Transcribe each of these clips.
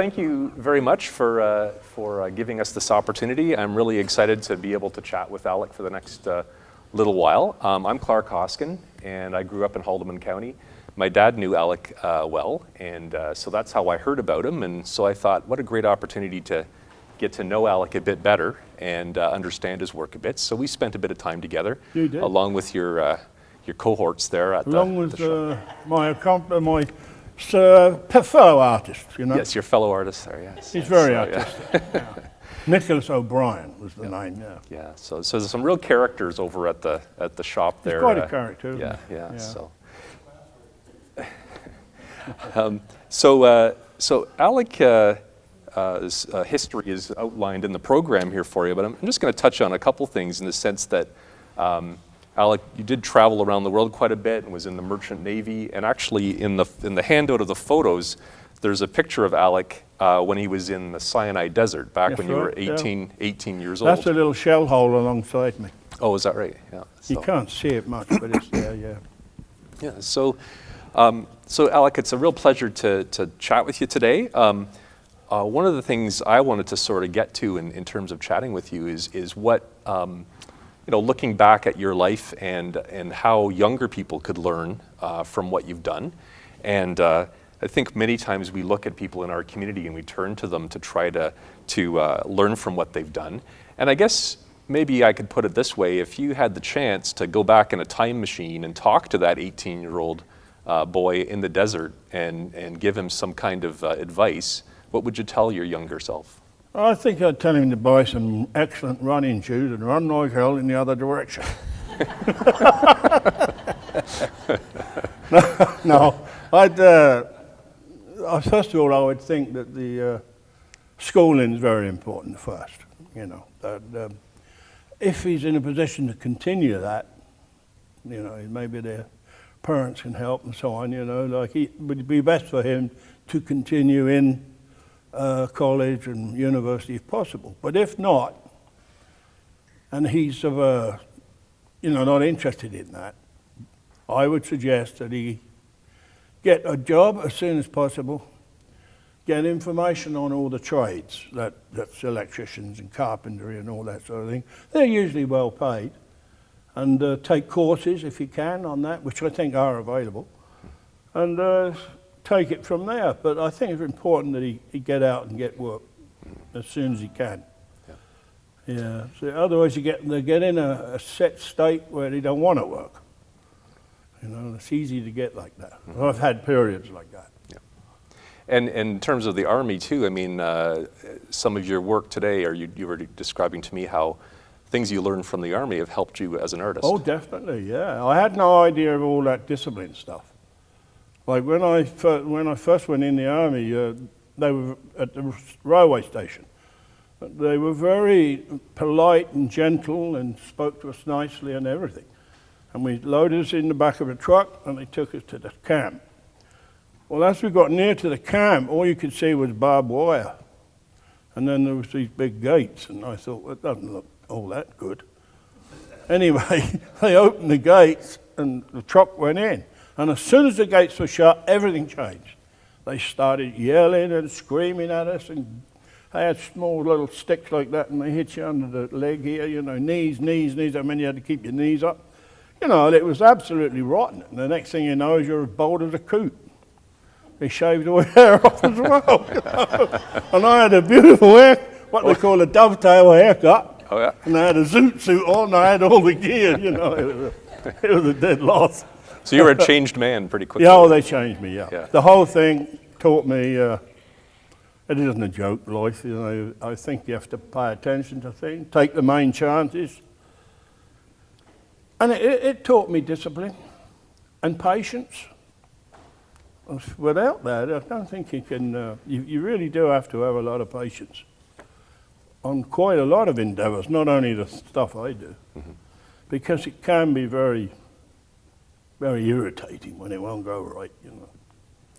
thank you very much for giving us this opportunity. I'm really excited to be able to chat with Alec for the next little while. I'm Clark Hoskin, and I grew up in Haldimand County. My dad knew Alec well, and so that's how I heard about him. And so I thought, what a great opportunity to get to know Alec a bit better and understand his work a bit. So we spent a bit of time together, along with your cohorts there at the shop. my fellow artist, you know. Yes, your fellow artist there. Yes, he's very artistic. Yeah. Nicholas O'Brien was the name. Yeah. Yeah. So there's some real characters over at the shop there. He's quite a character. Yeah. So Alec. History is outlined in the program here for you, but I'm just going to touch on a couple things in the sense that, Alec, you did travel around the world quite a bit and was in the Merchant Navy, and actually in the handout of the photos, there's a picture of Alec when he was in the Sinai Desert back when you were 18 years old. That's a little shell hole alongside me. Oh, is that right? Yeah. So. You can't see it much, but it's there, yeah. Yeah, so Alec, it's a real pleasure to chat with you today. One of the things I wanted to sort of get to in terms of chatting with you is what, looking back at your life and how younger people could learn from what you've done. And I think many times we look at people in our community and we turn to them to try to learn from what they've done. And I guess maybe I could put it this way: if you had the chance to go back in a time machine and talk to that 18-year-old boy in the desert and give him some kind of advice, what would you tell your younger self? I think I'd tell him to buy some excellent running shoes and run like hell in the other direction. No, first of all, I would think that the schooling is very important first. That if he's in a position to continue that, maybe their parents can help and so on. It would be best for him to continue in college and university if possible. But if not, and he's not interested in that, I would suggest that he get a job as soon as possible, get information on all the trades, that's electricians and carpentry and all that sort of thing. They're usually well paid, and take courses if he can on that, which I think are available, and take it from there. But I think it's important that he get out and get work as soon as he can. Yeah. So otherwise they get in a set state where they don't want to work. It's easy to get like that. Mm-hmm. I've had periods like that. Yeah. And in terms of the Army too, I mean, some of your work today, you were describing to me how things you learned from the Army have helped you as an artist. Oh, definitely, yeah. I had no idea of all that discipline stuff. Like when I first went in the Army, they were at the railway station. They were very polite and gentle and spoke to us nicely and everything. And we loaded us in the back of a truck and they took us to the camp. Well, as we got near to the camp, all you could see was barbed wire. And then there was these big gates, and I thought, well, it doesn't look all that good. Anyway, they opened the gates and the truck went in. And as soon as the gates were shut, everything changed. They started yelling and screaming at us, and they had small little sticks like that, and they hit you under the leg here, knees. I mean, you had to keep your knees up. It was absolutely rotten. And the next thing you know is you're as bold as a coot. They shaved all your hair off as well. And I had a beautiful what they call a dovetail haircut. Oh, yeah. And I had a zoot suit on, and I had all the gear, It was a dead loss. So you were a changed man pretty quickly. Yeah, they changed me, yeah. The whole thing taught me, it isn't a joke, life, I think you have to pay attention to things, take the main chances. And it taught me discipline and patience. Without that, I don't think you can, you really do have to have a lot of patience on quite a lot of endeavors, not only the stuff I do, because it can be very, very irritating when it won't go right,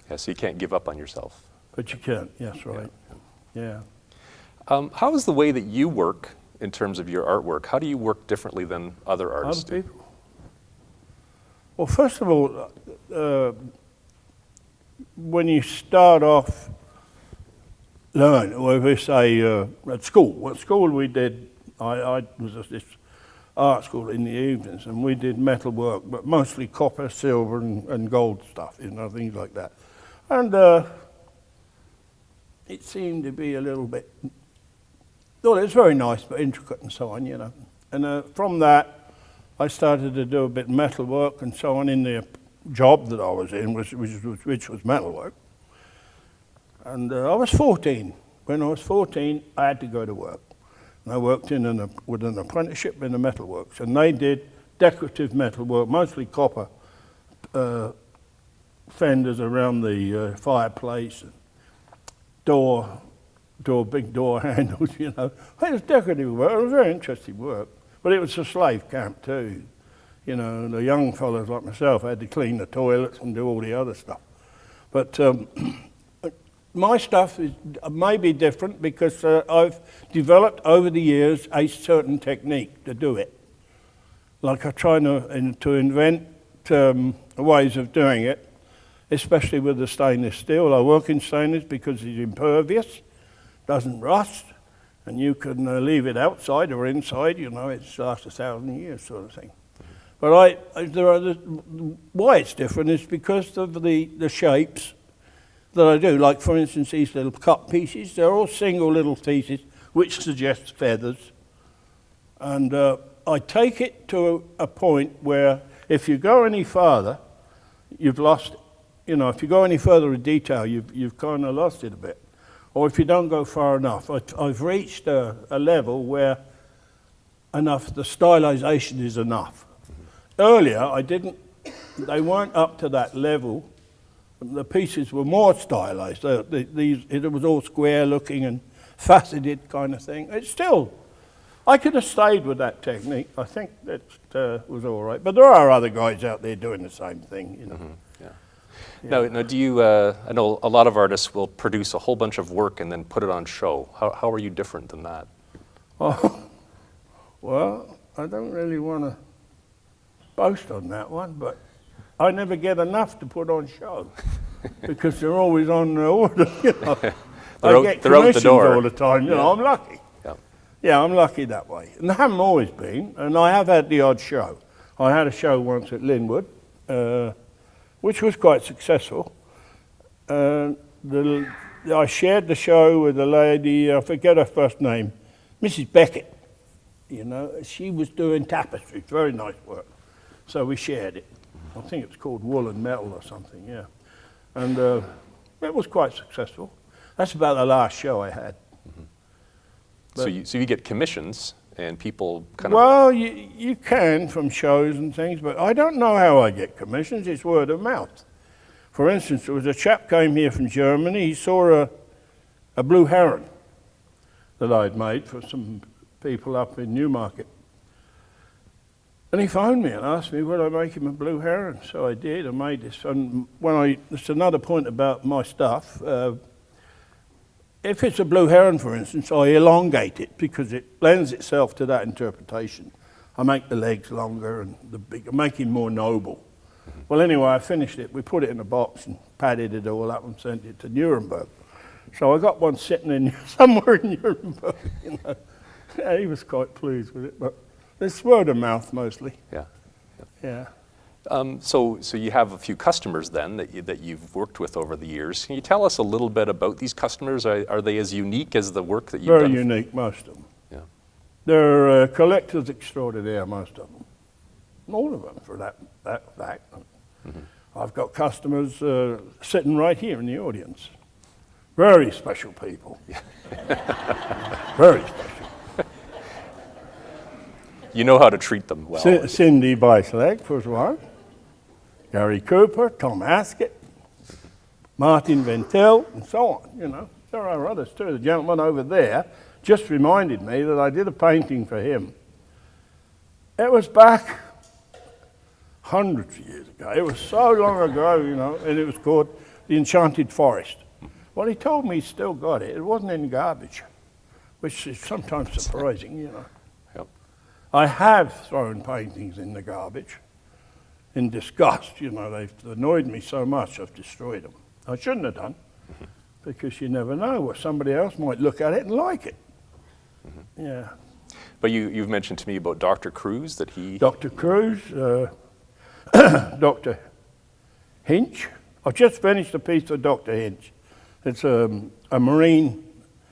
Yeah, so you can't give up on yourself. But you can, yes, right. Yeah. How is the way that you work in terms of your artwork? How do you work differently than other artists do? People? Well, first of all, when you start off learn, or if we say at school. At school we did, I was at this art school in the evenings, and we did metal work, but mostly copper, silver, and gold stuff, you know, things like that. And it seemed to be a little bit, well, it's very nice, but intricate and so on, you know. And from that, I started to do a bit of metal work and so on in the job that I was in, which was metal work. And I was 14. When I was 14, I had to go to work. And I worked with an apprenticeship in the metalworks, and they did decorative metal work, mostly copper fenders around the fireplace, and big door handles, you know. It was decorative work. It was very interesting work, but it was a slave camp too. You know, the young fellows like myself had to clean the toilets and do all the other stuff. But my stuff is maybe different because I've developed over the years a certain technique to do it. Like I try to invent ways of doing it, especially with the stainless steel. I work in stainless because it's impervious, doesn't rust, and you can leave it outside or inside, you know, it's lasts 1,000 years sort of thing. But why it's different is because of the shapes that I do. Like, for instance, these little cut pieces, they're all single little pieces, which suggests feathers. And I take it to a point where if you go any farther, you've lost it. You know, if you go any further in detail, you've kind of lost it a bit. Or if you don't go far enough. I've reached a level where the stylization is enough. Earlier, they weren't up to that level. The pieces were more stylized. It was all square looking and faceted kind of thing. It's still, I could have stayed with that technique. I think that was all right. But there are other guys out there doing the same thing, you know. Mm-hmm. Yeah. Now, do you, I know a lot of artists will produce a whole bunch of work and then put it on show. How are you different than that? Oh, well, I don't really want to boast on that one, but I never get enough to put on show because they're always on the order, you know. I get commissions all the time, you know, I'm lucky. Yeah, I'm lucky that way. And I haven't always been, and I have had the odd show. I had a show once at Linwood, which was quite successful. I shared the show with a lady, I forget her first name, Mrs. Beckett. You know, she was doing tapestries, very nice work. So we shared it. I think it's called Wool and Metal or something, yeah. And it was quite successful. That's about the last show I had. Mm-hmm. So you get commissions and people kind Well, you can from shows and things, but I don't know how I get commissions. It's word of mouth. For instance, there was a chap came here from Germany. He saw a blue heron that I'd made for some people up in Newmarket. And he phoned me and asked me would I make him a blue heron. So I did. I made this. And that's another point about my stuff. If it's a blue heron, for instance, I elongate it because it lends itself to that interpretation. I make the legs longer and make him more noble. Mm-hmm. Well, anyway, I finished it. We put it in a box and padded it all up and sent it to Nuremberg. So I got one sitting in somewhere in Nuremberg. You know, yeah, he was quite pleased with it, but it's word of mouth mostly. Yeah. So you have a few customers then that you've worked with over the years. Can you tell us a little bit about these customers? Are they as unique as the work that you've done? Very unique, most of them. Yeah. They're collectors extraordinaire, most of them. All of them, for that fact. Mm-hmm. I've got customers sitting right here in the audience. Very special people. Very special. You know how to treat them well. Cindy Beisleg, for one. Gary Cooper, Tom Haskett, Martin Ventel, and so on, you know. There are others too. The gentleman over there just reminded me that I did a painting for him. It was back hundreds of years ago. It was so long ago, you know, and it was called The Enchanted Forest. Well, he told me he still got it. It wasn't in garbage, which is sometimes surprising, you know. Yep. I have thrown paintings in the garbage in disgust, you know. They've annoyed me so much I've destroyed them. I shouldn't have done, because you never know what somebody else might look at it and like it. Yeah. But you've mentioned to me about Dr. Cruz, that he... Dr. Cruz, Dr. Hinch. I've just finished a piece of Dr. Hinch. It's a marine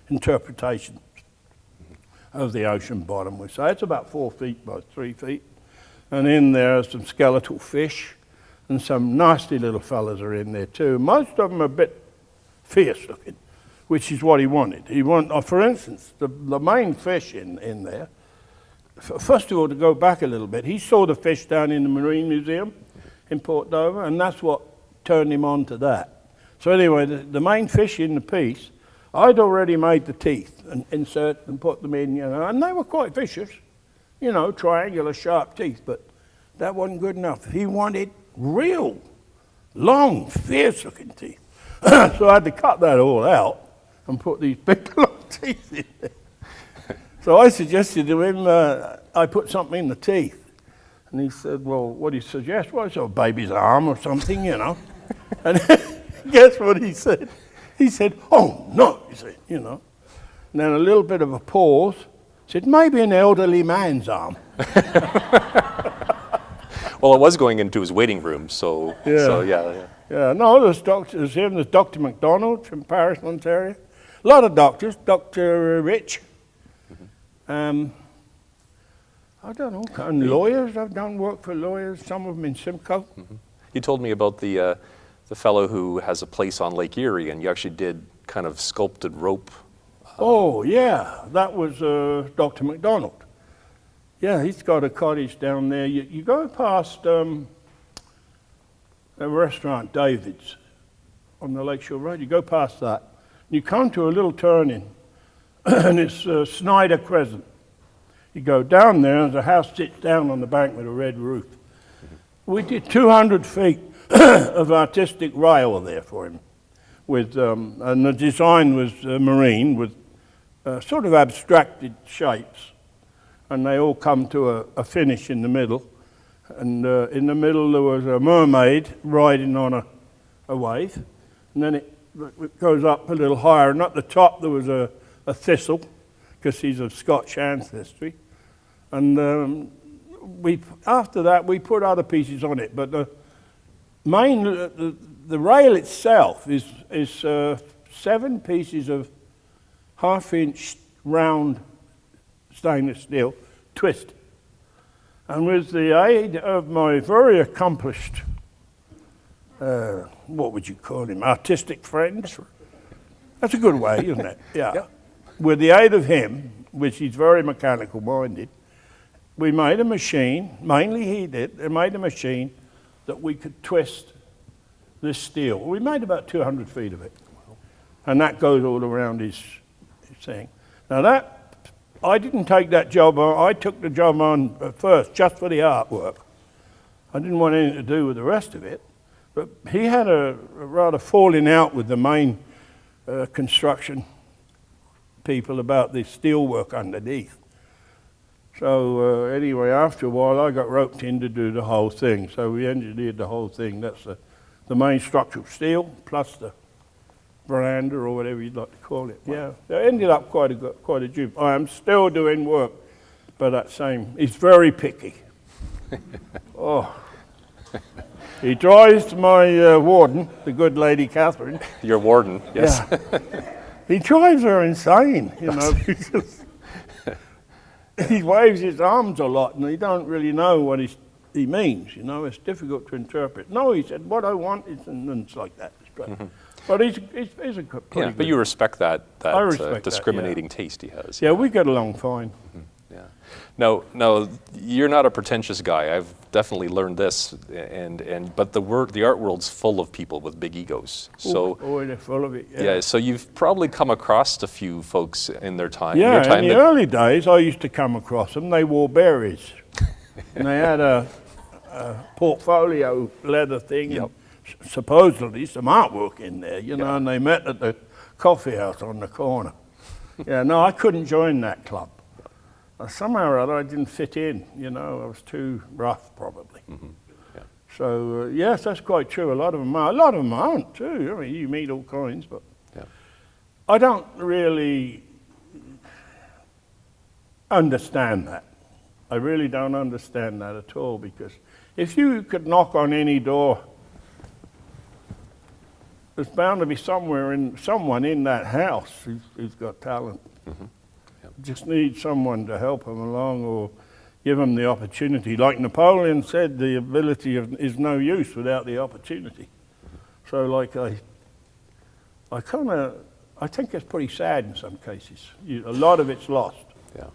interpretation of the ocean bottom, we say. It's about 4 feet by 3 feet. And in there are some skeletal fish, and some nasty little fellas are in there too. Most of them are a bit fierce looking, which is what he wanted. He wanted, for instance, the main fish in there, first of all, to go back a little bit, he saw the fish down in the Marine Museum in Port Dover, and that's what turned him on to that. So anyway, the main fish in the piece, I'd already made the teeth and insert and put them in, and they were quite vicious, triangular sharp teeth, but that wasn't good enough. He wanted real, long, fierce-looking teeth. So I had to cut that all out and put these big long teeth in there. So I suggested to him, I put something in the teeth. And he said, well, what do you suggest? Well, I said, a baby's arm or something, And guess what he said? He said, oh, no, he said, And then a little bit of a pause. He said, maybe an elderly man's arm. Well, it was going into his waiting room, so yeah. Yeah, no, there's him, there's Dr. McDonald from Paris, Ontario. A lot of doctors, Dr. Rich. I don't know, and lawyers. I've done work for lawyers, some of them in Simcoe. You told me about the fellow who has a place on Lake Erie, and you actually did kind of sculpted rope. Oh, yeah, that was Dr. McDonald. Yeah, he's got a cottage down there. You go past a restaurant, David's, on the Lakeshore Road. You go past that. You come to a little turning, and it's Snyder Crescent. You go down there, and the house sits down on the bank with a red roof. We did 200 feet of artistic rail there for him, and the design was marine with sort of abstracted shapes, and they all come to a finish in the middle. And in the middle there was a mermaid riding on a wave, and then it goes up a little higher, and at the top there was a thistle, because he's of Scotch ancestry. And after that we put other pieces on it, but the rail itself is 7 pieces of half-inch round stainless steel twist. And with the aid of my very accomplished, what would you call him, artistic friend? That's a good way, isn't it? Yeah. With the aid of him, which he's very mechanical minded, we made a machine, mainly he did, made a machine that we could twist this steel. We made about 200 feet of it. And that goes all around his thing. Now I didn't take that job on, I took the job on first just for the artwork. I didn't want anything to do with the rest of it. But he had a rather falling out with the main construction people about the steel work underneath. So anyway, after a while I got roped in to do the whole thing. So we engineered the whole thing. That's the main structural steel plus the veranda or whatever you'd like to call it. Yeah, it ended up quite a job. I am still doing work, but he's very picky. Oh, he drives my warden, the good lady Catherine. Your warden, yes. Yeah. He drives her insane, because he waves his arms a lot and he don't really know what he means, It's difficult to interpret. No, he said, what I want is, and it's like that. But he's a pretty good. But you respect that I respect discriminating taste he has. Yeah, we get along fine. Yeah. No, you're not a pretentious guy. I've definitely learned this, but the art world's full of people with big egos. So they're full of it. Yeah. So you've probably come across a few folks in their time. Yeah, in the early days, I used to come across them. They wore berets, and they had a portfolio leather thing. Yep. Supposedly some artwork in there, and they met at the coffee house on the corner. Yeah, no, I couldn't join that club. Somehow or other I didn't fit in, I was too rough probably. Yeah. So yes, that's quite true. A lot of them are. A lot of them aren't too. I mean, you meet all kinds, but I don't really understand that. I really don't understand that at all, because if you could knock on any door, there's bound to be someone in that house who's got talent. Mm-hmm. Yep. Just need someone to help them along or give them the opportunity. Like Napoleon said, the ability is no use without the opportunity. So like I think it's pretty sad in some cases. A lot of it's lost. Yeah.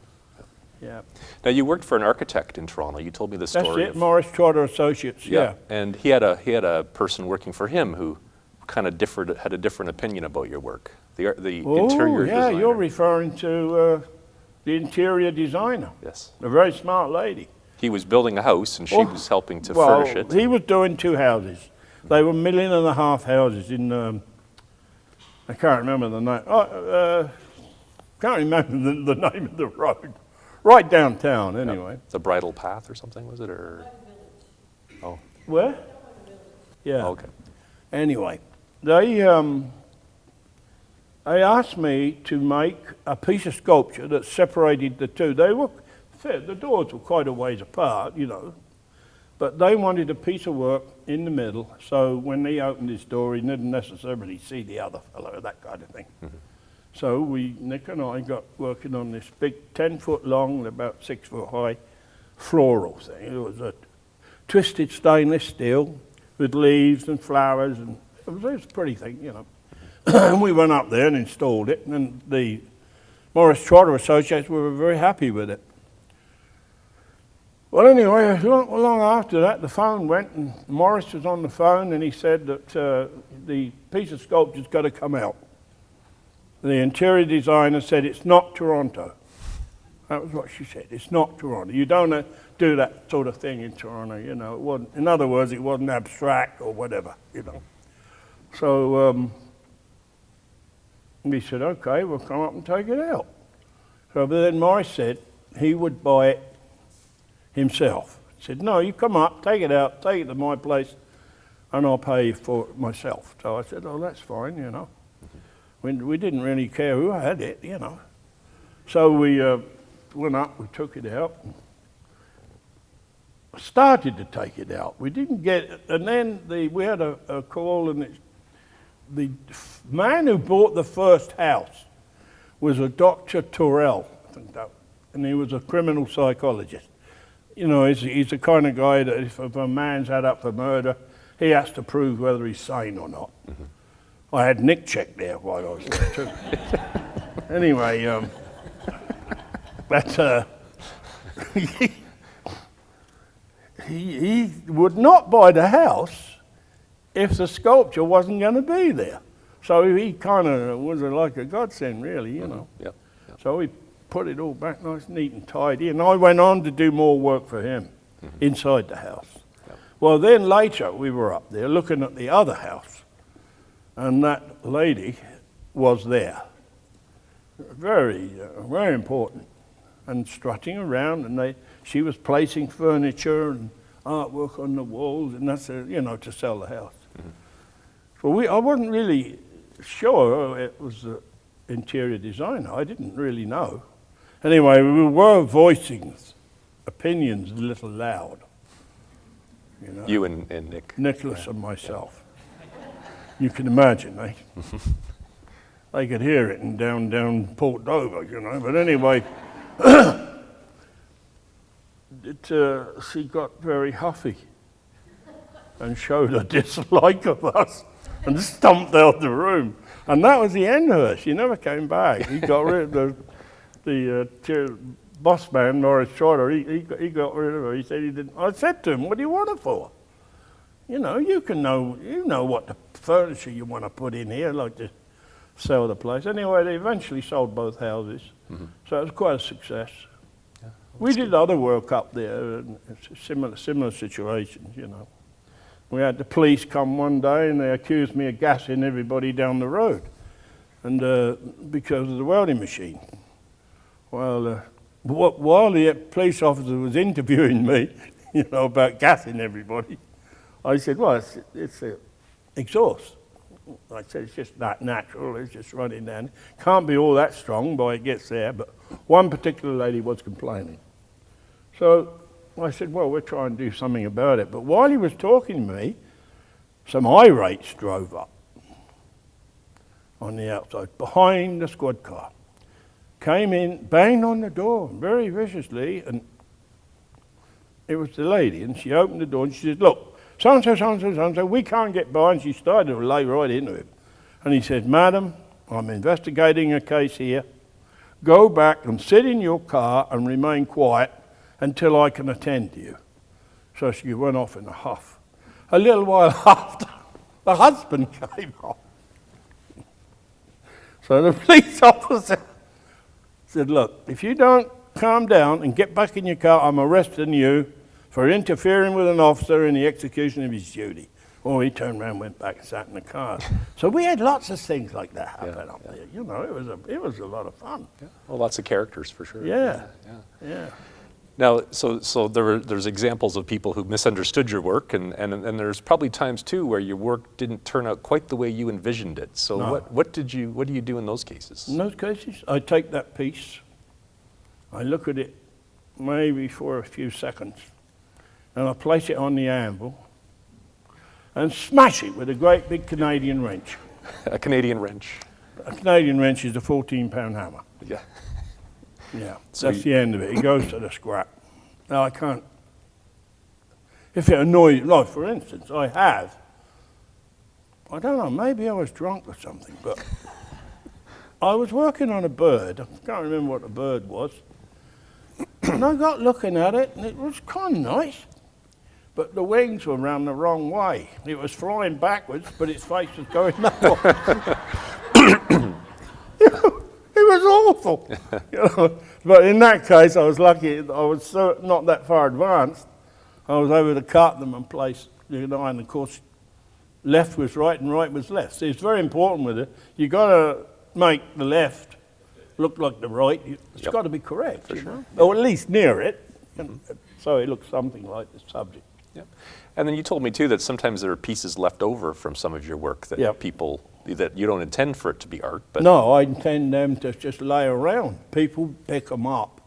Yeah. Now you worked for an architect in Toronto. You told me the story. That's it, Morris Trotter Associates. Yeah. And he had a person working for him who kind of had a different opinion about your work. The interior designer. You're referring to the interior designer. Yes. A very smart lady. He was building a house and she was helping to furnish it. He was doing 2 houses. They were $1.5 million houses in, I can't remember the name. Can't remember the name of the road. Right downtown, anyway. The Bridle Path or something, was it? Or oh. Where? Yeah. Oh, okay. Anyway, they asked me to make a piece of sculpture that separated the two. The doors were quite a ways apart, you know, but they wanted a piece of work in the middle, so when he opened his door, he didn't necessarily see the other fellow, that kind of thing. Mm-hmm. So Nick and I got working on this big 10-foot long and about 6-foot high floral thing. It was a twisted stainless steel with leaves and flowers, and it was a pretty thing, you know. And we went up there and installed it, and the Morris Trotter Associates were very happy with it. Well, anyway, long after that, the phone went, and Morris was on the phone, and he said that the piece of sculpture's got to come out. The interior designer said, it's not Toronto. That was what she said, it's not Toronto. You don't do that sort of thing in Toronto, you know. It wasn't, in other words, it wasn't abstract or whatever, you know. So we said, okay, we'll come up and take it out. So but then Morris said he would buy it himself. He said, no, you come up, take it out, take it to my place, and I'll pay you for it myself. So I said, oh, that's fine, you know. We didn't really care who had it, you know. So we went up, we took it out, started to take it out. We didn't get it, and then we had a call, and the man who bought the first house was a Dr. Torrell, I think that, and he was a criminal psychologist. You know, he's the kind of guy that if a man's had up for murder, he has to prove whether he's sane or not. Mm-hmm. I had Nick check there while I was there too. Anyway, but he would not buy the house if the sculpture wasn't going to be there. So he kind of was like a godsend, really, you know. Yep. Yep. So we put it all back nice, neat and tidy, and I went on to do more work for him inside the house. Yep. Well, then later we were up there looking at the other house, and that lady was there. Very, very important. And strutting around, and she was placing furniture and artwork on the walls, and that's, you know, to sell the house. Mm-hmm. So I wasn't really sure it was the interior designer. I didn't really know. Anyway, we were voicing opinions a little loud. You know, you and Nick. Nicholas and myself. You can imagine, eh? They could hear it in down Port Dover, you know. But anyway, she got very huffy and showed a dislike of us and stomped out the room. And that was the end of her. She never came back. He got rid of the boss man, Morris Trotter. He got rid of her. He said he didn't. I said to him, what do you want it for? You know, you know what the furniture you want to put in here, like to sell the place. Anyway, they eventually sold both houses, so it was quite a success. Yeah, we did other work up there, similar situations, you know. We had the police come one day and they accused me of gassing everybody down the road, and because of the welding machine. Well, while the police officer was interviewing me, you know, about gassing everybody, I said, well, it's exhaust. I said, it's just that natural, it's just running down. Can't be all that strong by it gets there, but one particular lady was complaining. So I said, well, we'll try and do something about it. But while he was talking to me, some irates drove up on the outside, behind the squad car. Came in, banged on the door very viciously, and it was the lady, and she opened the door and she said, look, so-and-so, so-and-so, so-and-so, we can't get by, and she started to lay right into him. And he said, madam, I'm investigating a case here. Go back and sit in your car and remain quiet until I can attend to you. So she went off in a huff. A little while after, the husband came on. So the police officer said, look, if you don't calm down and get back in your car, I'm arresting you for interfering with an officer in the execution of his duty. Well, he turned around, went back and sat in the car. So we had lots of things like that happen up there. You know, it was a lot of fun. Yeah. Well, lots of characters for sure. Yeah. Now, so there's examples of people who misunderstood your work, and there's probably times too where your work didn't turn out quite the way you envisioned it. So No. what do you do in those cases? In those cases, I take that piece, I look at it maybe for a few seconds, and I place it on the anvil and smash it with a great big Canadian wrench. A Canadian wrench. A Canadian wrench is a 14-pound hammer. Yeah. Yeah, So that's the end of it. It goes to the scrap. Now, I can't. If it annoys you, like for instance, I don't know, maybe I was drunk or something, but I was working on a bird. I can't remember what the bird was. And I got looking at it, and it was kind of nice. But the wings were round the wrong way. It was flying backwards, but its face was going that way. It was awful. You know? But in that case, I was lucky. I was not that far advanced. I was able to cut them and place, and of course, left was right and right was left. So it's very important with it. You've got to make the left look like the right. It's got to be correct, you know? Or at least near it, so it looks something like the subject. Yep. And then you told me too that sometimes there are pieces left over from some of your work that people, that you don't intend for it to be art. But no, I intend them to just lay around. People pick them up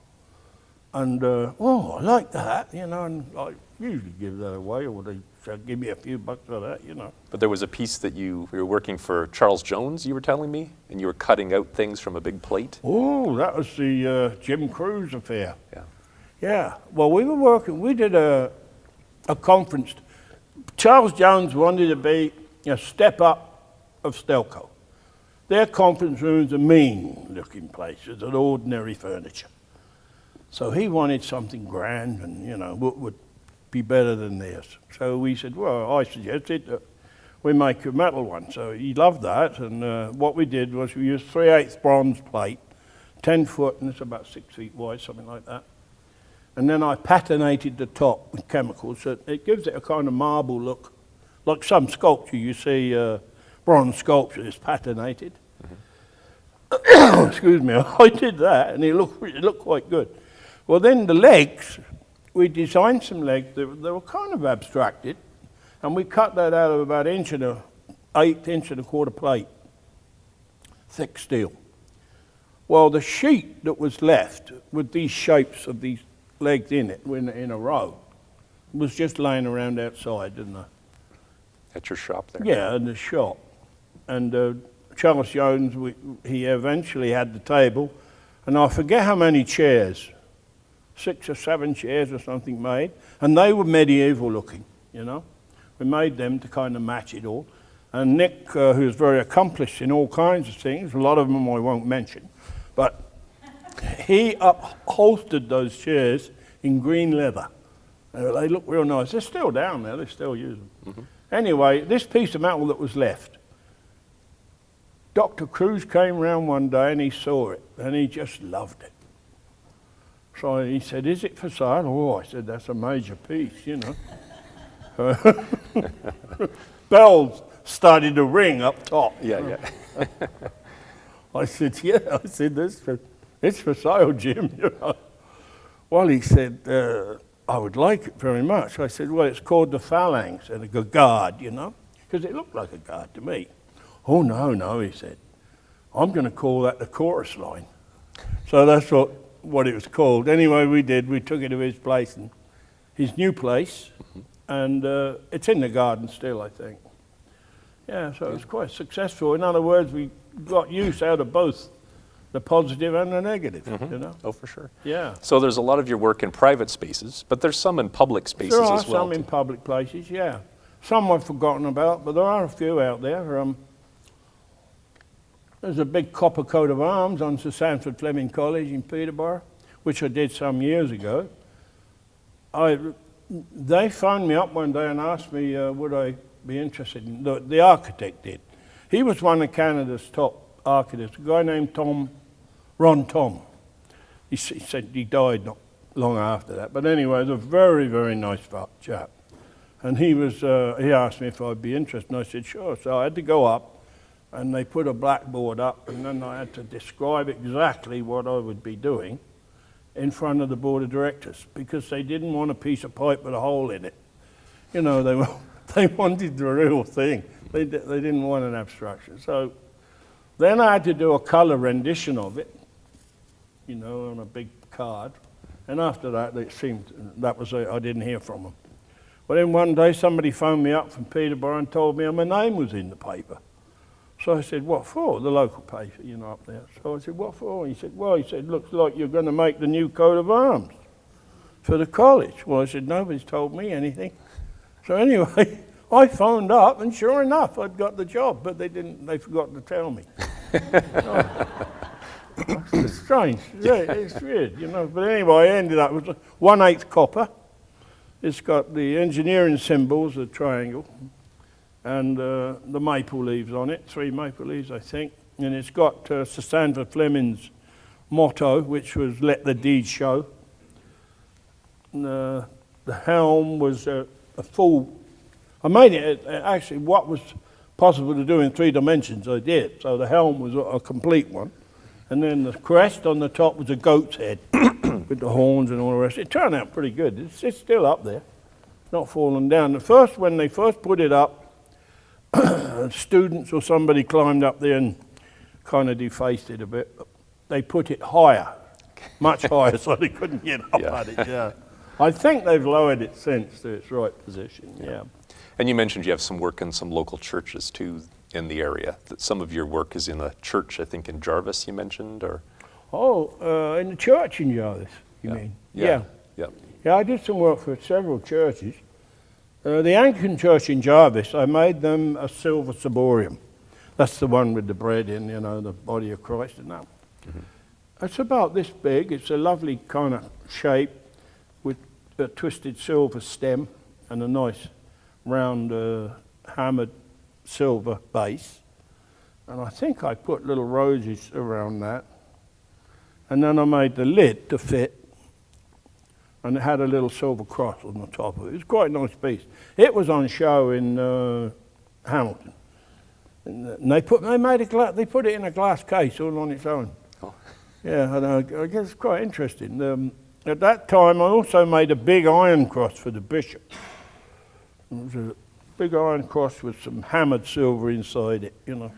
and, I like that, you know, and I usually give that away, or they say, give me a few bucks for that, you know. But there was a piece that you were working for Charles Jones, you were telling me, and you were cutting out things from a big plate. Oh, that was the Jim Cruz affair. Yeah. Yeah, well, we did a conference. Charles Jones wanted to be a step up of Stelco. Their conference rooms are mean-looking places, and ordinary furniture. So he wanted something grand and, you know, what would be better than theirs. So we said, well, I suggested that we make a metal one. So he loved that, and what we did was we used 3/8 bronze plate, 10 foot, and it's about 6 feet wide, something like that. And then I patinated the top with chemicals, so it gives it a kind of marble look, like some sculpture you see, bronze sculpture is patinated. Mm-hmm. Excuse me, I did that, and it looked quite good. Well, then the legs, we designed some legs that they were kind of abstracted, and we cut that out of about 1.25 inch plate, thick steel. Well, the sheet that was left with these shapes of these legs in it, in a row, was just laying around outside, At your shop there? Yeah, in the shop. And Charles Jones, he eventually had the table, and I forget how many chairs, 6 or 7 chairs or something made, and they were medieval looking, you know. We made them to kind of match it all. And Nick, who's very accomplished in all kinds of things, a lot of them I won't mention, but he upholstered those chairs in green leather. They look real nice. They're still down there, they still use them. Mm-hmm. Anyway, this piece of metal that was left, Dr. Cruz came round one day and he saw it, and he just loved it. So he said, is it for sale? Oh, I said, that's a major piece, you know. Bells started to ring up top. Yeah. I said, yeah. I said, it's for sale, Jim. You know. Well, he said, I would like it very much. I said, well, it's called the phalanx and a guard, you know, because it looked like a guard to me. "Oh, no," he said. "I'm going to call that the chorus line." So that's what it was called. Anyway, we took it to his place, and his new place, and it's in the garden still, I think. Yeah, so it was quite successful. In other words, we got use out of both the positive and the negative, you know? Oh, for sure. Yeah. So there's a lot of your work in private spaces, but there's some in public spaces There are as well. some in public places, yeah. Some I've forgotten about, but there are a few out there. There's a big copper coat of arms on Sir Sanford Fleming College in Peterborough, which I did some years ago. They phoned me up one day and asked me would I be interested in, the architect did. He was one of Canada's top architects, a guy named Ron Tom. He said he died not long after that. But anyway, he was a very, very nice chap. And he asked me if I'd be interested, and I said, sure. So I had to go up, and they put a blackboard up, and then I had to describe exactly what I would be doing in front of the board of directors, because they didn't want a piece of pipe with a hole in it. You know, they wanted the real thing. They didn't want an abstraction. So then I had to do a colour rendition of it, you know, on a big card. And after that, that was it. I didn't hear from them. But then one day somebody phoned me up from Peterborough and told me my name was in the paper. So I said, what for? The local paper, you know, up there. So I said, what for? He said, well, looks like you're going to make the new coat of arms for the college. Well, I said, nobody's told me anything. So anyway, I phoned up, and sure enough, I'd got the job, but they forgot to tell me. It's strange. Yeah, it's weird, you know. But anyway, I ended up with 1/8 copper. It's got the engineering symbols, the triangle, and the maple leaves on it, 3 maple leaves, I think. And it's got Sir Sanford Fleming's motto, which was "Let the deed show." And, the helm was a full. I made it actually what was possible to do in 3 dimensions. I did. So the helm was a complete one, and then the crest on the top was a goat's head with the horns and all the rest. It turned out pretty good. It's still up there, not fallen down. When they first put it up, students or somebody climbed up there and kind of defaced it a bit. They put it higher, much higher, so they couldn't get up at it. Yeah, I think they've lowered it since to its right position. Yeah. And you mentioned you have some work in some local churches too in the area. That some of your work is in a church, I think in Jarvis. You mentioned, or in the church in Jarvis. You mean? Yeah. I did some work for several churches. The Anglican church in Jarvis, I made them a silver ciborium. That's the one with the bread in, you know, the body of Christ and that. Mm-hmm. It's about this big. It's a lovely kind of shape with a twisted silver stem and a nice round hammered silver base. And I think I put little roses around that. And then I made the lid to fit. And it had a little silver cross on the top of it. It was quite a nice piece. It was on show in Hamilton. And they put it in a glass case all on its own. Oh. Yeah, and I guess it's quite interesting. At that time, I also made a big iron cross for the bishop. It was a big iron cross with some hammered silver inside it, you know.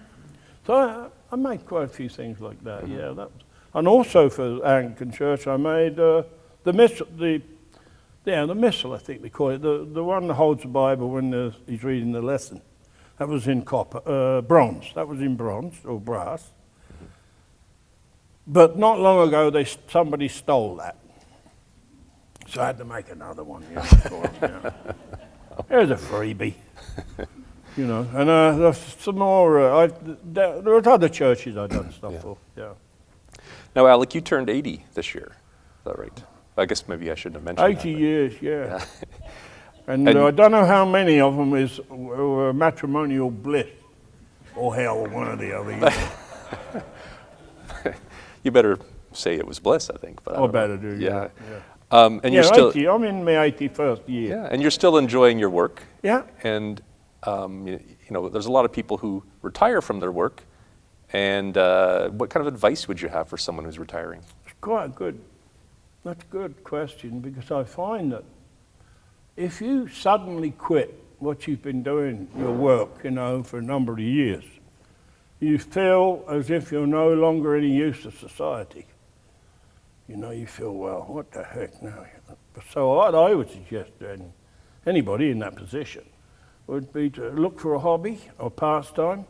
So I made quite a few things like that. Yeah, and also for Anglican Church, I made the missal, I think they call it, the one that holds the Bible when he's reading the lesson. That was in bronze. That was in bronze or brass. But not long ago, somebody stole that. So I had to make another one. Yeah, of course, yeah. It was a freebie, you know. And there's some more. There were other churches I've done stuff for. Yeah. Now, Alec, you turned 80 this year. Is that right? I guess maybe I shouldn't have mentioned 80 years, yeah. And I don't know how many of them were matrimonial bliss or hell, one or the other. You better say it was bliss, I think. But I better do, yeah. And you're still 80. I'm in my 81st year. Yeah, and you're still enjoying your work. Yeah. And you know, there's a lot of people who retire from their work. And what kind of advice would you have for someone who's retiring? It's quite good. That's a good question, because I find that if you suddenly quit what you've been doing, your work, you know, for a number of years, you feel as if you're no longer any use to society. You know, you feel, well, what the heck now? So what I would suggest to anybody in that position would be to look for a hobby or pastime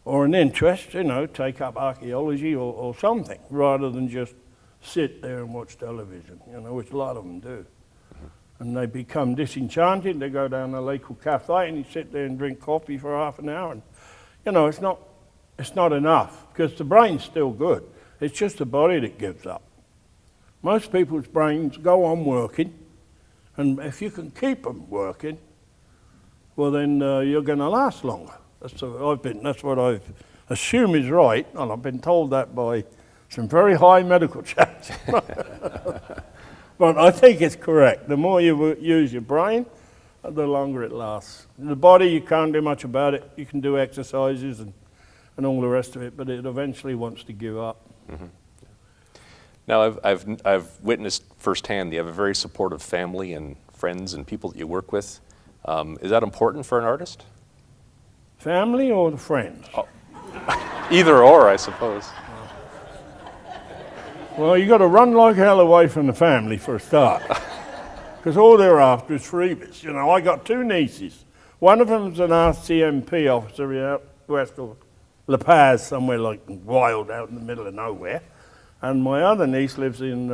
or an interest, you know, take up archaeology or something, rather than just sit there and watch television, you know, which a lot of them do. And they become disenchanted. They go down to a local cafe and you sit there and drink coffee for half an hour. And, you know, it's not enough, because the brain's still good. It's just the body that gives up. Most people's brains go on working, and if you can keep them working, well then you're going to last longer. That's what I assume is right, and I've been told that by some very high medical chaps. But I think it's correct. The more you use your brain, the longer it lasts. The body, you can't do much about it. You can do exercises and all the rest of it, but it eventually wants to give up. Mm-hmm. Now, I've witnessed firsthand you have a very supportive family and friends and people that you work with. Is that important for an artist? Family or the friends? Oh. Either or, I suppose. Well, you got to run like hell away from the family for a start, because all they're after is freebies. You know, I got two nieces. One of them's an RCMP officer out west of La Paz, somewhere like wild out in the middle of nowhere, and my other niece lives in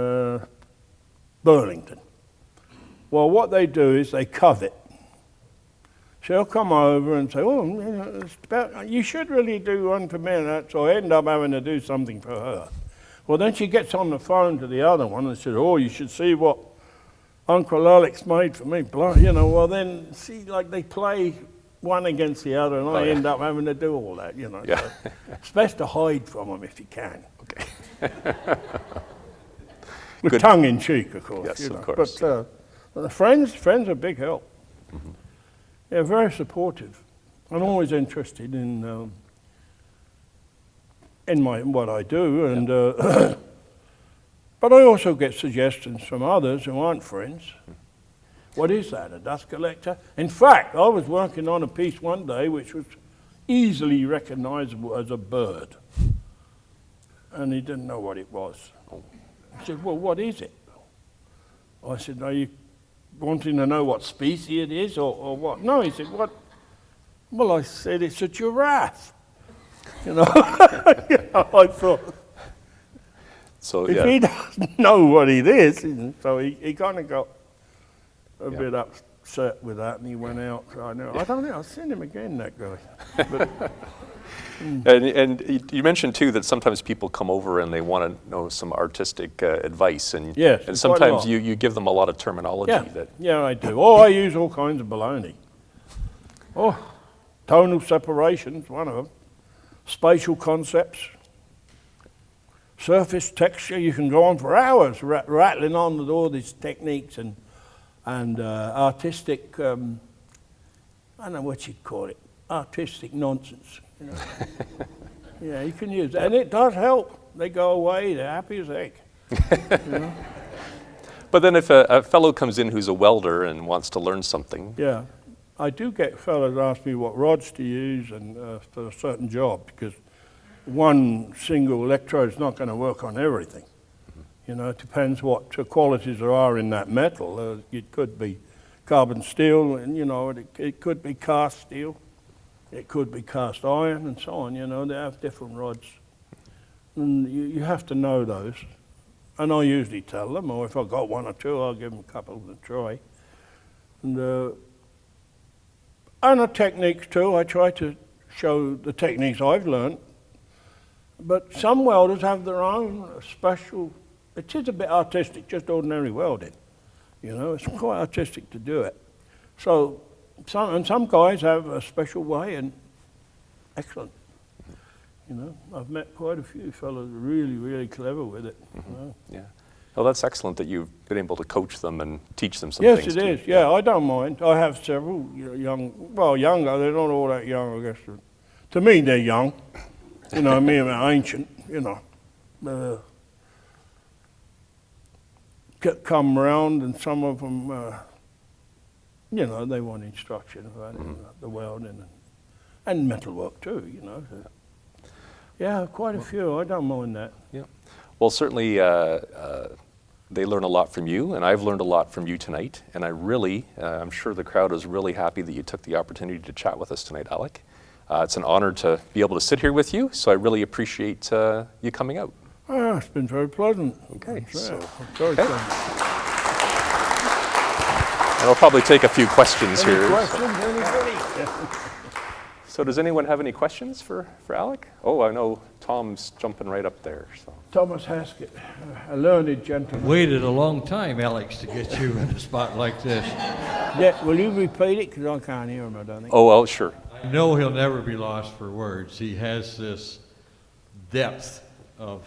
Burlington. Well, what they do is they covet. She'll come over and say, "Oh, you know, you should really do one for me," and that. So I end up having to do something for her. Well, then she gets on the phone to the other one and says, "Oh, you should see what Uncle Alec's made for me." Blah, you know, well then, see, like they play one against the other, and I end up having to do all that, you know. Yeah. So it's best to hide from them if you can. Okay. With Good. tongue in cheek, of course. Yes, you know. of course. But the friends are a big help. Mm-hmm. They're very supportive. I'm always interested in what I do, and but I also get suggestions from others who aren't friends. What is that, a dust collector? In fact, I was working on a piece one day which was easily recognizable as a bird, and he didn't know what it was. He said, "Well, what is it?" I said, "Are you wanting to know what species it is or what?" "No," he said, "What?" Well, I said, "It's a giraffe." You know, I thought, so, if yeah. he doesn't know what it is, so he kind of got a bit upset with that, and he went out. I don't know, I've seen him again, that guy. But, And you mentioned too that sometimes people come over and they want to know some artistic advice, and yes, and sometimes you give them a lot of terminology. Yeah, I do. Oh, I use all kinds of baloney. Oh, tonal separation's one of them. Spatial concepts, surface texture. You can go on for hours rattling on with all these techniques and artistic, I don't know what you'd call it, artistic nonsense. You know? Yeah, you can use that, and it does help. They go away, they're happy as heck. You know? But then if a fellow comes in who's a welder and wants to learn something. Yeah. I do get fellas ask me what rods to use and for a certain job, because one single electrode is not going to work on everything. Mm-hmm. You know, it depends what qualities there are in that metal. It could be carbon steel, and you know, it could be cast steel, it could be cast iron, and so on. You know, they have different rods, and you have to know those. And I usually tell them, or if I've got one or two, I'll give them a couple to try. And the techniques too, I try to show the techniques I've learned. But some welders have their own special, it is a bit artistic, just ordinary welding. You know, it's quite artistic to do it. So, some guys have a special way, and excellent. You know, I've met quite a few fellows really, really clever with it. Mm-hmm. You know? Yeah. Well, that's excellent that you've been able to coach them and teach them some yes, things. Yes, it is. Yeah, I don't mind. I have several younger. They're not all that young, I guess. To me, they're young. You know, me, I'm ancient. You know, come round, and some of them, you know, they want instruction about it, the welding and metalwork too. You know. So. Yeah, quite a few. I don't mind that. Yeah. Well, certainly they learn a lot from you, and I've learned a lot from you tonight. And I really, I'm sure the crowd is really happy that you took the opportunity to chat with us tonight, Alec. It's an honor to be able to sit here with you, so I really appreciate you coming out. It's been very pleasant. Okay. So, And I'll probably take a few questions here. Questions, anybody? So does anyone have any questions for Alec? Oh, I know Tom's jumping right up there. So. Thomas Haskett, a learned gentleman. Waited a long time, Alex, to get you in a spot like this. Yeah, will you repeat it? Because I can't hear him, I don't think. Oh, well, sure. I know he'll never be lost for words. He has this depth of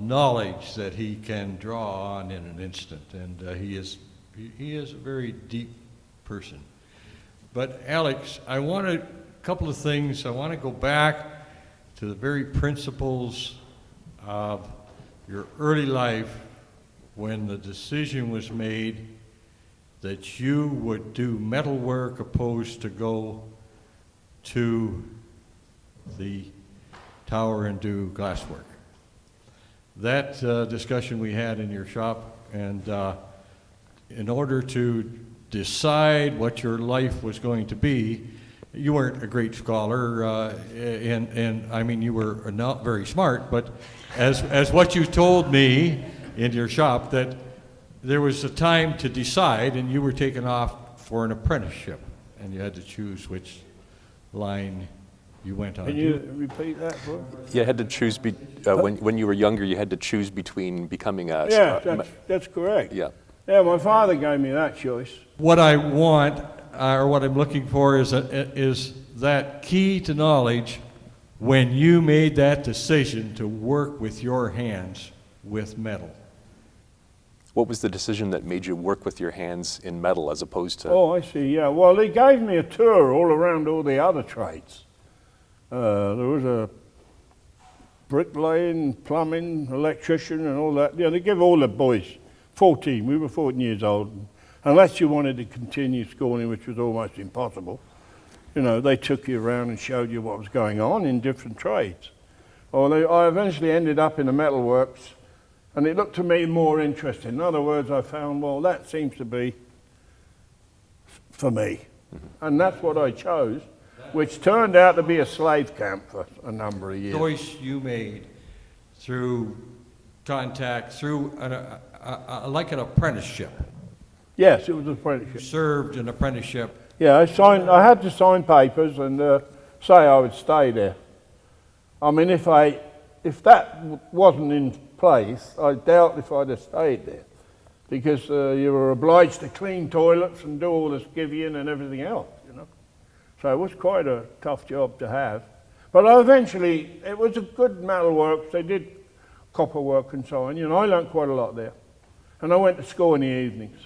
knowledge that he can draw on in an instant, and he is a very deep person. But Alex, I want a couple of things. I want to go back to the very principles of your early life when the decision was made that you would do metal work opposed to go to the tower and do glass work. That discussion we had in your shop, and in order to decide what your life was going to be, you weren't a great scholar, and I mean you were not very smart, but as what you told me in your shop, that there was a time to decide, and you were taken off for an apprenticeship, and you had to choose which line you went on. Can you repeat that for us? You had to choose, when you were younger, you had to choose between becoming a... Yeah, that's correct. Yeah. Yeah, my father gave me that choice. What I want, or what I'm looking for, is that key to knowledge when you made that decision to work with your hands with metal. What was the decision that made you work with your hands in metal as opposed to... Oh, I see, yeah. Well, he gave me a tour all around all the other trades. There was a bricklaying, plumbing, electrician and all that. Yeah, they give all the boys 14. We were 14 years old. Unless you wanted to continue schooling, which was almost impossible, you know, they took you around and showed you what was going on in different trades. Well, I eventually ended up in the metalworks, and it looked to me more interesting. In other words, I found, well, that seems to be for me. And that's what I chose, which turned out to be a slave camp for a number of years. Choice you made through contact, through like an apprenticeship. Yes, it was an You apprenticeship. served an apprenticeship. Yeah, I had to sign papers and say I would stay there. I mean, if that wasn't in place, I doubt if I'd have stayed there, because you were obliged to clean toilets and do all this give-in and everything else, you know. So it was quite a tough job to have. But eventually, it was a good metalworks. They did copper work and so on. You know, I learned quite a lot there. And I went to school in the evenings.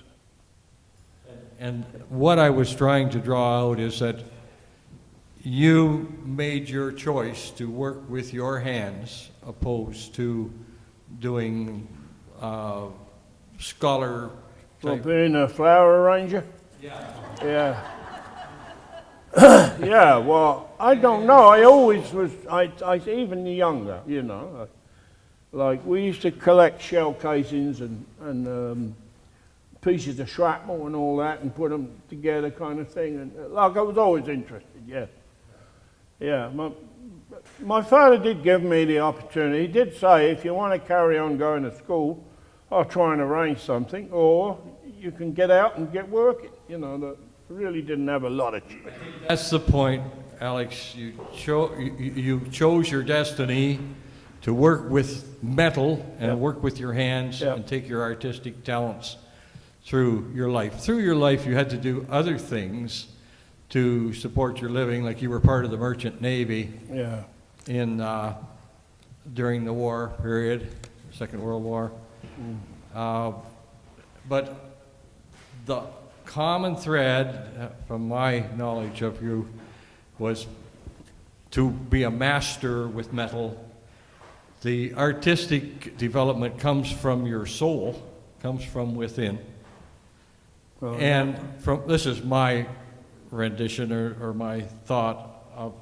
And what I was trying to draw out is that you made your choice to work with your hands opposed to doing scholar Well, type. being a flower arranger? Yeah. Yeah. Yeah, well, I don't know. I always was, I even younger, you know. Like, we used to collect shell casings and pieces of shrapnel and all that and put them together kind of thing. And like, I was always interested, yeah. Yeah, my father did give me the opportunity. He did say, if you want to carry on going to school, I'll try and arrange something, or you can get out and get working. You know, really didn't have a lot of choice. That's the point, Alex. You chose your destiny to work with metal and work with your hands and take your artistic talents through your life. Through your life, you had to do other things to support your living, like you were part of the Merchant Navy in during the war period, Second World War. But the common thread, from my knowledge of you, was to be a master with metal. The artistic development comes from your soul, comes from within. And this is my rendition or my thought of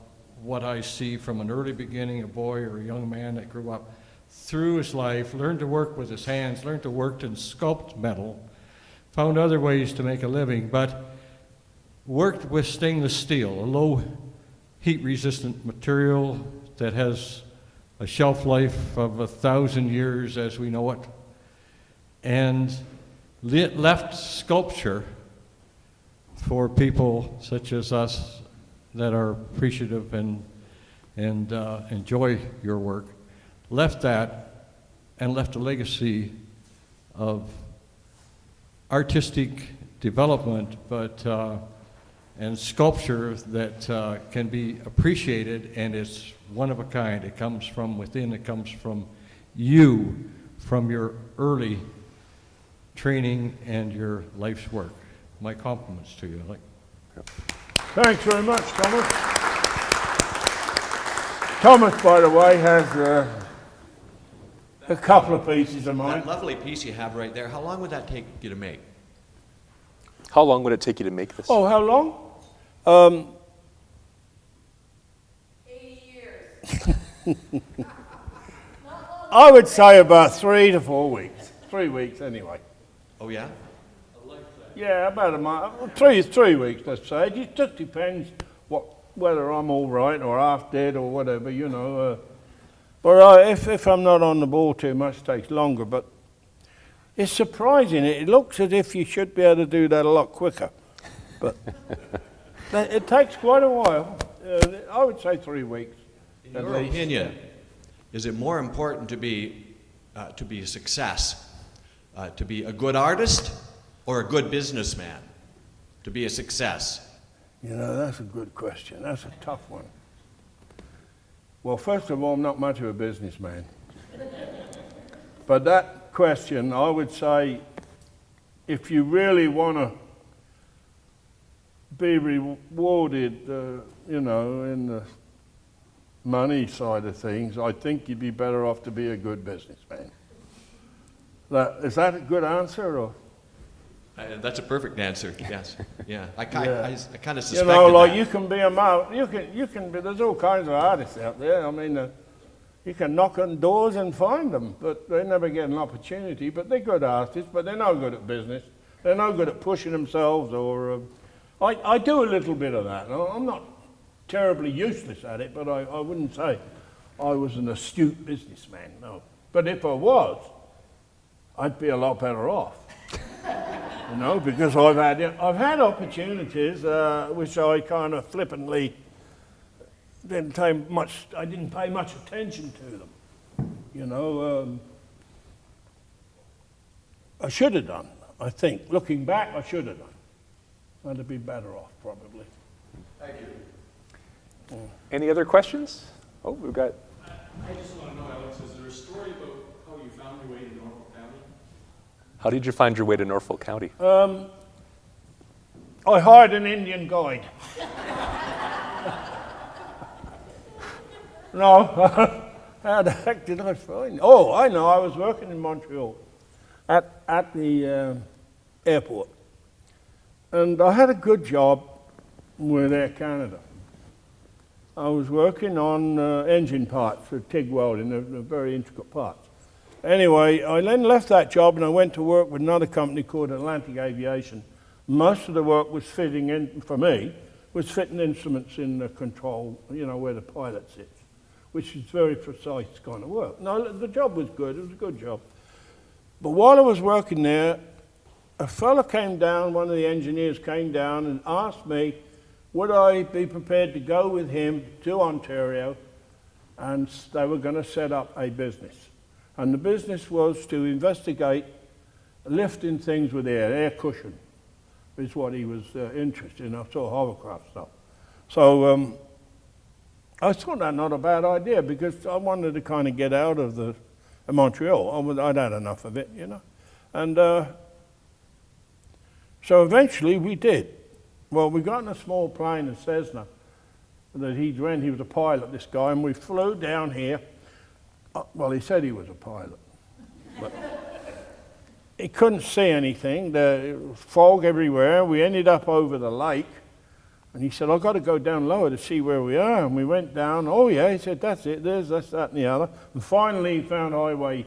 what I see from an early beginning, a boy or a young man that grew up through his life, learned to work with his hands, learned to work and sculpt metal, found other ways to make a living, but worked with stainless steel, a low heat-resistant material that has a shelf life of 1,000 years as we know it, and left sculpture for people such as us that are appreciative and enjoy your work, left that and left a legacy of artistic development, but and sculpture that can be appreciated, and it's one of a kind. It comes from within, it comes from you, from your early training and your life's work. My compliments to you. Thanks very much, Thomas. Thomas, by the way, has a couple of pieces of mine. That lovely piece you have right there, how long would that take you to make? How long would it take you to make this? Oh, how long? 80 years. I would say about 3 to 4 weeks. 3 weeks anyway. Oh, yeah? Yeah, about a month. 3 weeks, let's say. It just depends whether I'm all right or half dead or whatever, you know. But if I'm not on the ball too much, it takes longer. But it's surprising. It looks as if you should be able to do that a lot quicker. But it takes quite a while. I would say 3 weeks. In your opinion, is it more important to be a success, to be a good artist or a good businessman? To be a success? You know, that's a good question. That's a tough one. Well, first of all, I'm not much of a businessman. But that question, I would say, if you really want to be rewarded, you know, in the money side of things, I think you'd be better off to be a good businessman. Is that a good answer, or? That's a perfect answer. Yes. Yeah. I kind of suspected You know, like that. you can be a you can be. There's all kinds of artists out there. I mean, you can knock on doors and find them, but they never get an opportunity. But they're good artists, but they're no good at business. They're no good at pushing themselves. Or I do a little bit of that. I'm not terribly useless at it, but I wouldn't say I was an astute businessman. No. But if I was, I'd be a lot better off. You know, because I've had opportunities which I kind of flippantly didn't pay much attention to them. You know, I should have done. I think looking back, I should have done. I'd have been better off probably. Thank you. Any other questions? Oh, we've got. I just want to know, Alex, is there a story about how you found your way to Norfolk County? How did you find your way to Norfolk County? I hired an Indian guide. No, how the heck did I find? Oh, I know. I was working in Montreal at the airport, and I had a good job with Air Canada. I was working on engine parts for TIG welding, the very intricate parts. Anyway, I then left that job and I went to work with another company called Atlantic Aviation. Most of the work was fitting in, for me, was fitting instruments in the control, you know, where the pilot sits, which is very precise kind of work. No, the job was good, it was a good job. But while I was working there, a fella came down, one of the engineers came down and asked me, would I be prepared to go with him to Ontario, and they were going to set up a business. And the business was to investigate lifting things with air cushion, is what he was interested in. I saw hovercraft stuff. So I thought that not a bad idea because I wanted to kind of get out of Montreal. I'd had enough of it, you know. And so eventually we did. Well, we got in a small plane, a Cessna, that he'd rent. He was a pilot, this guy, and we flew down here. Well, he said he was a pilot, but he couldn't see anything. The fog everywhere. We ended up over the lake, And he said, I've got to go down lower to see where we are. And we went down. Oh, yeah, he said, that's it. There's this, that, and the other. And finally, he found Highway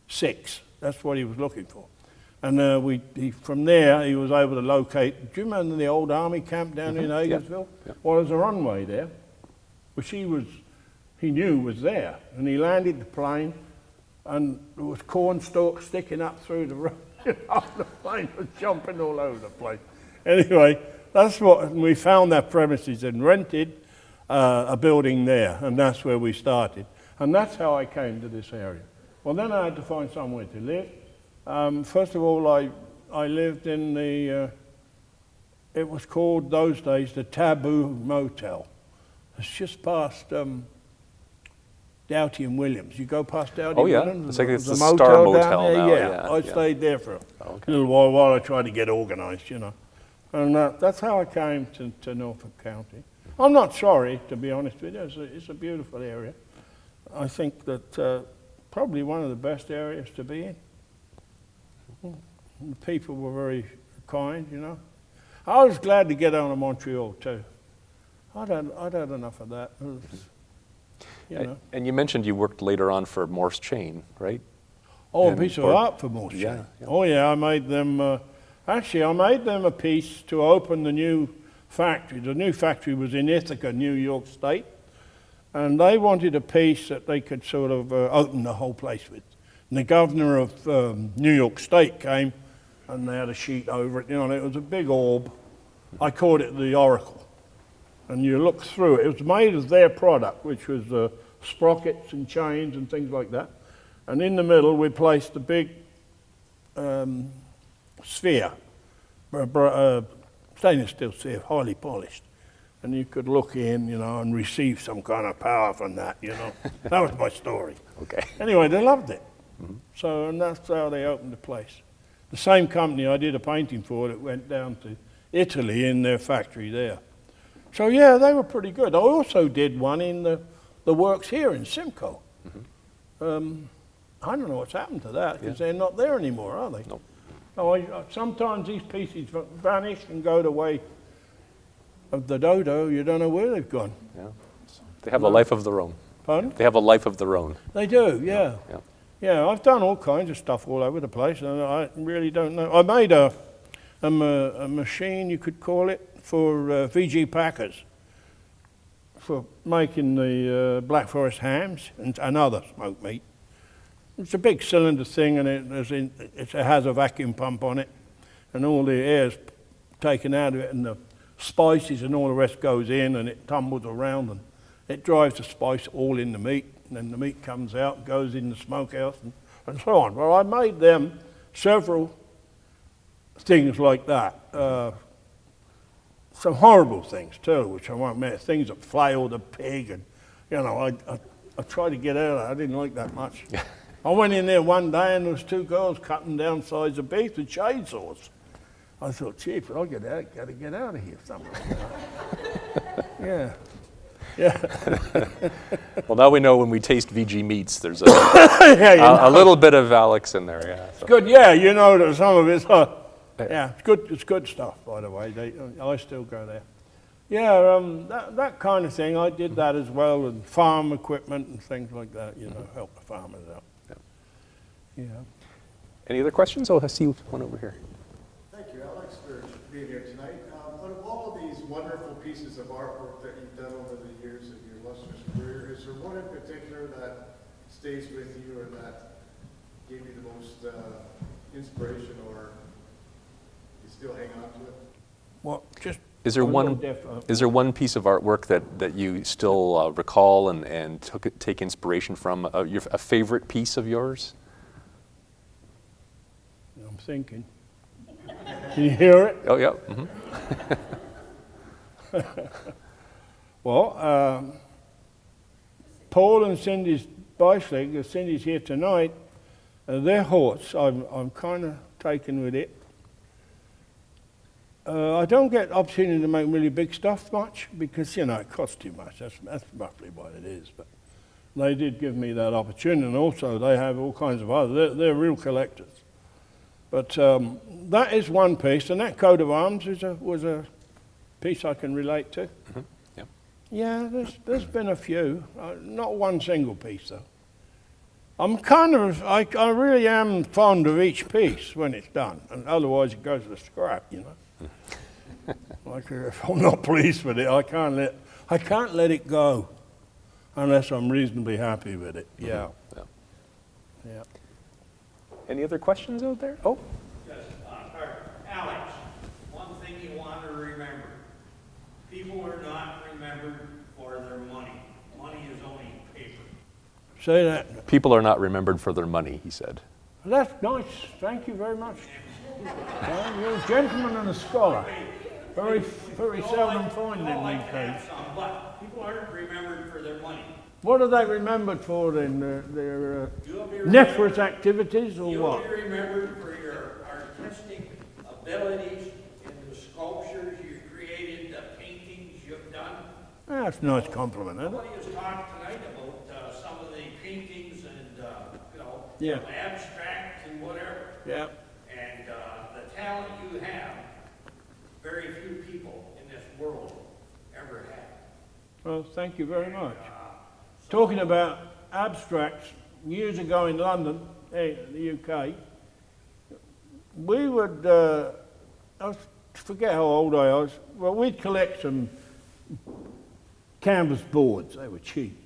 6. That's what he was looking for. And from there, he was able to locate. Do you remember the old army camp down in Hagersville? Yeah. Well, there's a runway there, which he knew was there. And he landed the plane, and there was corn stalks sticking up through the road. The plane was jumping all over the place. Anyway, that's what we found that premises and rented a building there, and that's where we started. And that's how I came to this area. Well, then I had to find somewhere to live. First of all, I lived in it was called those days the Taboo Motel. It's just past Doughty and Williams. You go past Doughty and Williams. It's like it's the there's a Star down Motel there. now. Yeah, I stayed there for a little while I tried to get organised, you know. And that's how I came to Norfolk County. I'm not sorry, to be honest with you. It's a beautiful area. I think that probably one of the best areas to be in. The people were very kind, you know. I was glad to get out of Montreal too. I'd had enough of that. You know. And you mentioned you worked later on for Morse Chain, right? Oh, And a piece of or- art for Morse Chain. Yeah, yeah. Oh yeah, I made them. Actually, I made them a piece to open the new factory. The new factory was in Ithaca, New York State, and they wanted a piece that they could sort of open the whole place with. And the governor of New York State came, and they had a sheet over it. You know, and it was a big orb. I called it the Oracle. And you look through it. It was made of their product, which was sprockets and chains and things like that. And in the middle, we placed a big sphere, stainless steel sphere, highly polished. And you could look in, you know, and receive some kind of power from that, you know. That was my story. Okay. Anyway, they loved it. So, and that's how they opened the place. The same company I did a painting for that went down to Italy in their factory there. So yeah, they were pretty good. I also did one in the works here in Simcoe. I don't know what's happened to that because they're not there anymore, are they? Nope. No, sometimes these pieces vanish and go the way of the dodo. You don't know where they've gone. Yeah. So they have a life of their own. Pardon? They have a life of their own. They do, yeah. Yeah. Yeah, I've done all kinds of stuff all over the place, and I really don't know. I made a machine, you could call it, for VG Packers, for making the Black Forest hams and other smoked meat. It's a big cylinder thing, and it has a vacuum pump on it, and all the air's taken out of it, and the spices and all the rest goes in, and it tumbles around, and it drives the spice all in the meat, and then the meat comes out, goes in the smokehouse, and so on. Well, I made them several things like that. Some horrible things too, which I won't mention. Things that flailed a pig, and you know, I tried to get out of it. I didn't like that much. I went in there one day, and there was two girls cutting down sides of beef with chainsaws. I thought, gee, but I'll got to get out of here somehow. Yeah. Well, now we know when we taste VG meats, there's a, Yeah, you know. a little bit of Alex in there. Yeah. So. Good, yeah, you know that some of it's, yeah, it's good. It's good stuff, by the way. I still go there. Yeah, that kind of thing. I did that as well, and farm equipment and things like that. You know, help the farmers out. Yeah. Any other questions? Oh, I see one over here. Thank you, Alex, for being here tonight. Out of all of these wonderful pieces of artwork that you've done over the years of your illustrious career, is there one in particular that stays with you or that gave you the most inspiration, or you still hang on to it? Well, just Is there one piece of artwork that you still recall and take inspiration from? A favorite piece of yours? I'm thinking. Can you hear it? Oh yeah. Well, Paul and Cindy's bicycle, Cindy's here tonight, their horse, I'm kind of taken with it. I don't get opportunity to make really big stuff much because, you know, it costs too much. That's roughly what it is. But they did give me that opportunity, and also they have all kinds of other. They're real collectors. But that is one piece, and that coat of arms was a piece I can relate to? Yeah. Yeah, there's been a few. Not one single piece though. I'm kind of, I really am fond of each piece when it's done, and otherwise it goes to the scrap, you know. Like if I'm not pleased with it, I can't let it go unless I'm reasonably happy with it. Yeah. Yeah. Yeah. Any other questions out there? Oh, Yes, Alex, one thing you want to remember, people are not remembered for their money. Money is only paper. Say that. people are not remembered for their money, he said. That's nice. Thank you very much. You're a gentleman and a scholar. Very seldom find them these days. But people aren't remembered for their money. What are they remembered for then? Their You'll be nefarious activities or You'll what? be remembered for your artistic abilities in the sculptures you created, the paintings you've done. That's a nice compliment, isn't it? Nobody has talked tonight about some of the paintings and, Yeah. abstract and whatever. Yeah. And the talent you have, very few people in this world ever had. Well, thank you very much. Talking about abstracts, years ago in London, the UK, we would, I forget how old I was, well, we'd collect some canvas boards, they were cheap.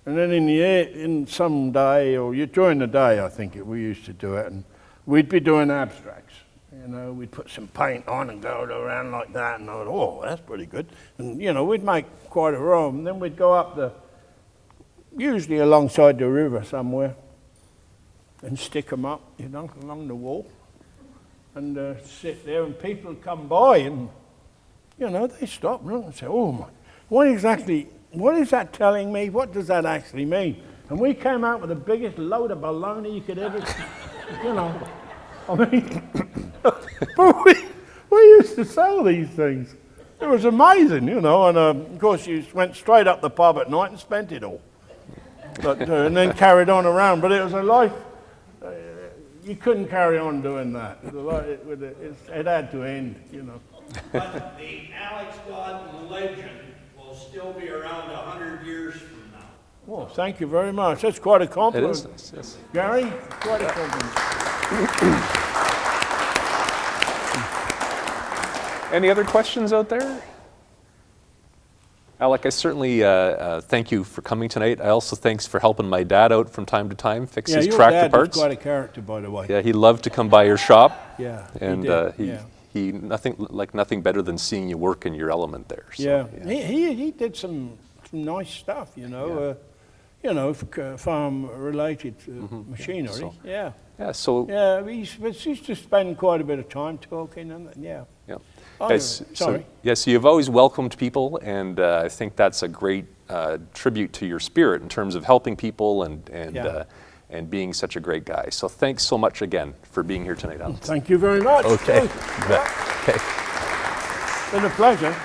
And then in some day, or during the day, I think we used to do it, and we'd be doing abstracts. You know, we'd put some paint on and go around like that, and I thought, oh, that's pretty good. And, you know, we'd make quite a row, and then we'd go up usually alongside the river somewhere, and stick them up, you know, along the wall, and sit there, and people would come by, and, you know, they stop and look and say, oh, my, what is that telling me? What does that actually mean? And we came out with the biggest load of baloney you could ever, you know. I mean, but we used to sell these things. It was amazing, you know, and of course you went straight up the pub at night and spent it all. But, and then carried on around. But it was a life, you couldn't carry on doing that. It had to end, you know. But the Alec Godden legend will still be around 100 years from now. Well, thank you very much. That's quite a It compliment. is, yes. Gary, quite a compliment. Any other questions out there? Alec, I certainly thank you for coming tonight. I also thanks for helping my dad out from time to time, fix his your tractor dad was parts. quite a character, by the way. Yeah, he loved to come by your shop. Yeah, And he did, he yeah. nothing better than seeing you work in your element there. So, Yeah, he did some nice stuff, you know, farm-related machinery. So- Yeah, Yeah, so yeah. We used to spend quite a bit of time talking, and yeah. yeah. Oh, Yes, sorry. yes, you've always welcomed people, and I think that's a great tribute to your spirit in terms of helping people and being such a great guy. So thanks so much again for being here tonight, Alex. Thank you very much. Okay. Too. You bet. Okay. Been a pleasure.